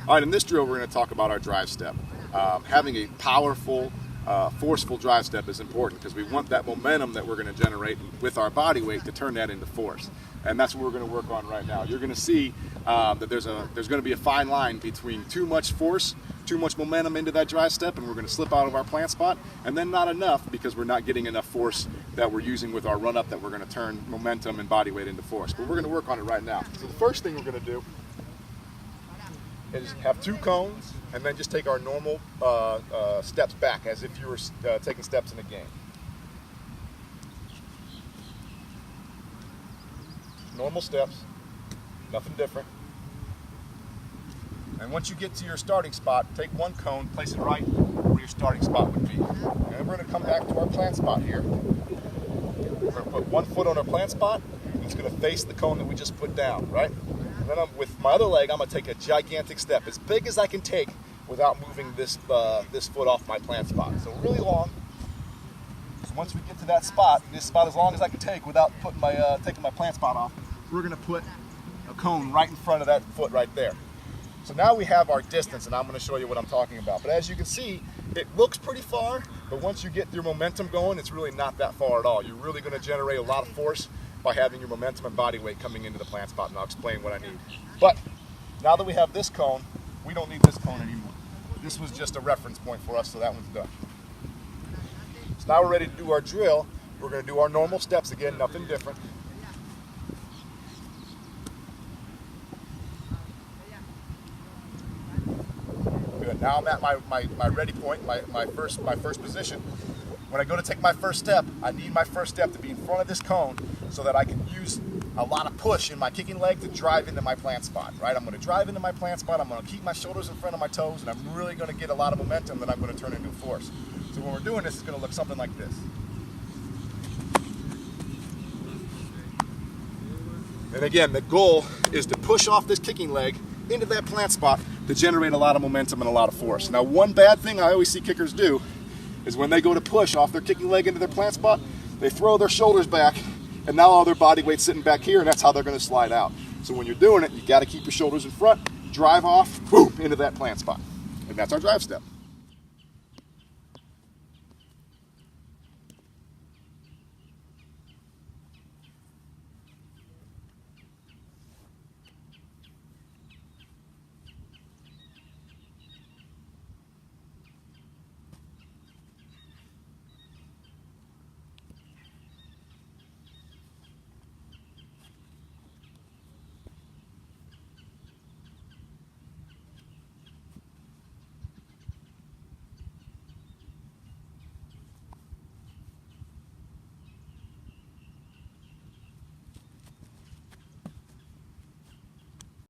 All right, in this drill, we're going to talk about our drive step. Having a powerful, forceful drive step is important because we want that momentum that we're going to generate with our body weight to turn that into force. And that's what we're going to work on right now. You're going to see that there's going to be a fine line between too much force, too much momentum into that drive step, and we're going to slip out of our plant spot, and then not enough because we're not getting enough force that we're using with our run up that we're going to turn momentum and body weight into force. But we're going to work on it right now. So the first thing we're going to do is have two cones and then just take our normal steps back as if you were taking steps in a game. Normal steps, nothing different. And once you get to your starting spot, take one cone, place it right where your starting spot would be. And then we're going to come back to our plant spot here. We're going to put one foot on our plant spot, and it's going to face the cone that we just put down, right? And then with my other leg, I'm going to take a gigantic step, as big as I can take without moving this foot off my plant spot. So really long. So once we get to that spot, this spot as long as I can take without putting taking my plant spot off, we're going to put a cone right in front of that foot right there. So now we have our distance, and I'm going to show you what I'm talking about. But as you can see, it looks pretty far, but once you get your momentum going, it's really not that far at all. You're really going to generate a lot of force by having your momentum and body weight coming into the plant spot, and I'll explain what I need. But now that we have this cone, we don't need this cone anymore. This was just a reference point for us, so that one's done. So now we're ready to do our drill. We're going to do our normal steps again, nothing different. Good. Now I'm at my ready point, my first position. When I go to take my first step, I need my first step to be in front of this cone so that I can use a lot of push in my kicking leg to drive into my plant spot, right? I'm going to drive into my plant spot, I'm going to keep my shoulders in front of my toes, and I'm really going to get a lot of momentum that I'm going to turn into force. So when we're doing this, it's going to look something like this. And again, the goal is to push off this kicking leg into that plant spot to generate a lot of momentum and a lot of force. Now, one bad thing I always see kickers do is when they go to push off their kicking leg into their plant spot, they throw their shoulders back, and now all their body weight's sitting back here, and that's how they're going to slide out. So when you're doing it, you got to keep your shoulders in front, drive off, boom, into that plant spot. And that's our drive step.